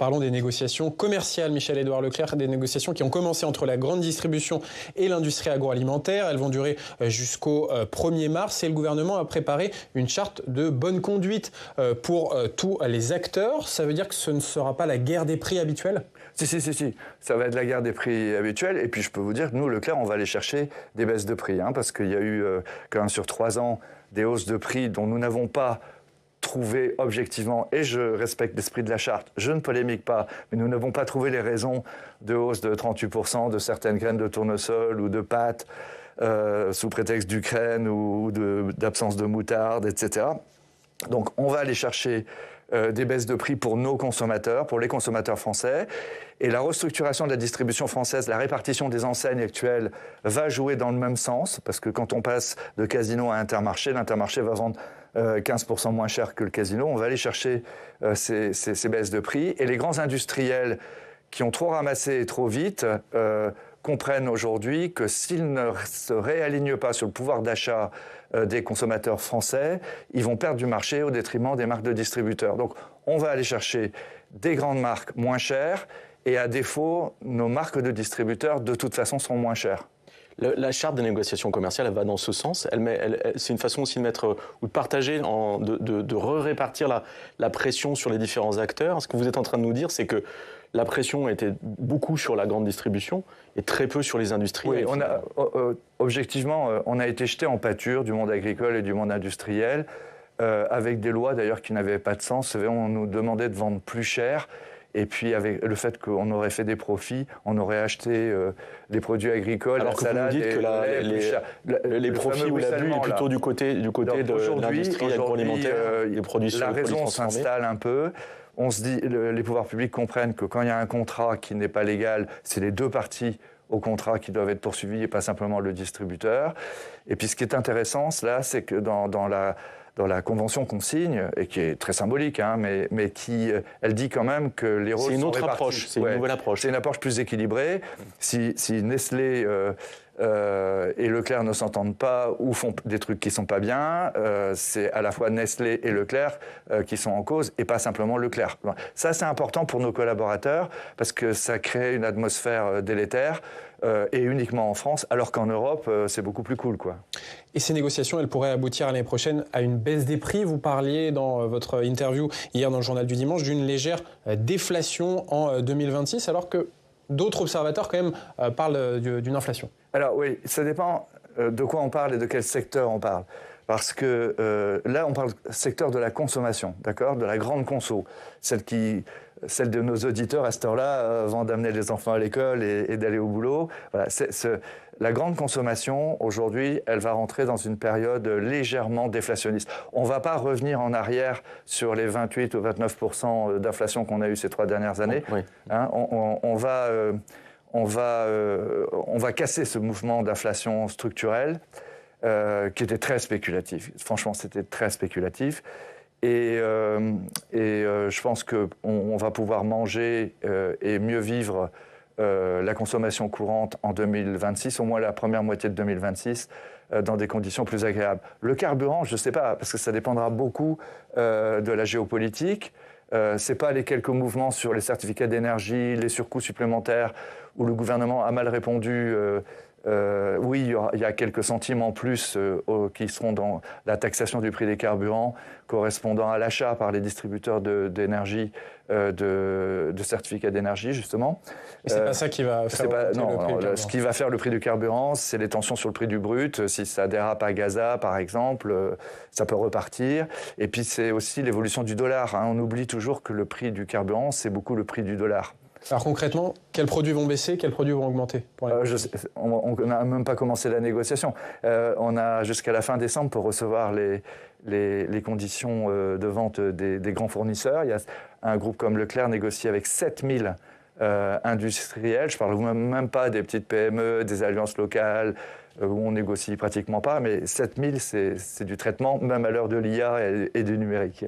parlons des négociations commerciales, Michel-Édouard Leclerc, des négociations qui ont commencé entre la grande distribution et l'industrie agroalimentaire. Elles vont durer jusqu'au 1er mars et le gouvernement a préparé une charte de bonne conduite pour tous les acteurs. Ça veut dire que ce ne sera pas la guerre des prix habituelle ? Si. Ça va être la guerre des prix habituelle. Et puis, je peux vous dire que nous, Leclerc, on va aller chercher des baisses de prix. Parce qu'il y a eu, quand même, sur 3 ans, des hausses de prix dont nous n'avons pas trouvé objectivement, et je respecte l'esprit de la charte, je ne polémique pas, mais nous n'avons pas trouvé les raisons de hausse de 38% de certaines graines de tournesol ou de pâtes sous prétexte d'Ukraine ou d'absence de moutarde, etc. Donc, on va aller chercher des baisses de prix pour nos consommateurs, pour les consommateurs français. Et la restructuration de la distribution française, la répartition des enseignes actuelles va jouer dans le même sens, parce que quand on passe de Casino à Intermarché, l'Intermarché va vendre 15% moins cher que le Casino. On va aller chercher ces baisses de prix. Et les grands industriels qui ont trop ramassé trop vite comprennent aujourd'hui que s'ils ne se réalignent pas sur le pouvoir d'achat des consommateurs français, ils vont perdre du marché au détriment des marques de distributeurs. Donc on va aller chercher des grandes marques moins chères et à défaut, nos marques de distributeurs de toute façon seront moins chères. La charte des négociations commerciales, elle va dans ce sens. C'est une façon aussi de mettre ou de partager, de répartir la pression sur les différents acteurs. Ce que vous êtes en train de nous dire, c'est que la pression était beaucoup sur la grande distribution et très peu sur les industriels. Oui, objectivement, on a été jeté en pâture du monde agricole et du monde industriel, avec des lois d'ailleurs qui n'avaient pas de sens. On nous demandait de vendre plus cher. Et puis, avec le fait qu'on aurait fait des profits, on aurait acheté des produits agricoles, alors la salade, vous dites que les profits ou l'abus est plutôt du côté de l'industrie agroalimentaire, les produits la raison s'installe un peu. On se dit, les pouvoirs publics comprennent que quand il y a un contrat qui n'est pas légal, c'est les deux parties au contrat qui doivent être poursuivies et pas simplement le distributeur. Et puis, ce qui est intéressant, là, c'est que dans la convention qu'on signe, et qui est très symbolique, mais qui, elle dit quand même que les rôles sont répartis. C'est une autre approche, c'est une nouvelle approche. C'est une approche plus équilibrée. Si Nestlé et Leclerc ne s'entendent pas ou font des trucs qui ne sont pas bien, c'est à la fois Nestlé et Leclerc qui sont en cause, et pas simplement Leclerc. Ça, c'est important pour nos collaborateurs, parce que ça crée une atmosphère délétère, et uniquement en France, alors qu'en Europe, c'est beaucoup plus cool, quoi. Et ces négociations, elles pourraient aboutir l'année prochaine à une baisse des prix. Vous parliez dans votre interview hier dans le Journal du Dimanche d'une légère déflation en 2026, alors que d'autres observateurs quand même parlent d'une inflation. Alors oui, ça dépend de quoi on parle et de quel secteur on parle. Parce que là, on parle secteur de la consommation, d'accord, de la grande conso, celle de nos auditeurs à cette heure-là, avant d'amener les enfants à l'école et d'aller au boulot. Voilà, la grande consommation, aujourd'hui, elle va rentrer dans une période légèrement déflationniste. On ne va pas revenir en arrière sur les 28 ou 29% d'inflation qu'on a eu ces 3 dernières années. Oui. On va casser ce mouvement d'inflation structurelle qui était très spéculatif. Franchement, c'était très spéculatif. Et je pense qu'on va pouvoir manger et mieux vivre la consommation courante en 2026, au moins la première moitié de 2026, dans des conditions plus agréables. Le carburant, je ne sais pas, parce que ça dépendra beaucoup de la géopolitique. Ce n'est pas les quelques mouvements sur les certificats d'énergie, les surcoûts supplémentaires, où le gouvernement a mal répondu. Oui, il y a quelques centimes en plus qui seront dans la taxation du prix des carburants, correspondant à l'achat par les distributeurs d'énergie, de certificats d'énergie, justement. Mais c'est pas ça qui va faire le prix du carburant. Ce qui va faire le prix du carburant, c'est les tensions sur le prix du brut. Si ça dérape à Gaza, par exemple, ça peut repartir. Et puis, c'est aussi l'évolution du dollar. On oublie toujours que le prix du carburant, c'est beaucoup le prix du dollar. Alors concrètement, quels produits vont baisser, quels produits vont augmenter on n'a même pas commencé la négociation. On a jusqu'à la fin décembre pour recevoir les conditions de vente des grands fournisseurs. Il y a un groupe comme Leclerc négocie avec 7000 industriels. Je ne parle même pas des petites PME, des alliances locales, où on négocie pratiquement pas, mais 7000, c'est du traitement, même à l'heure de l'IA et du numérique.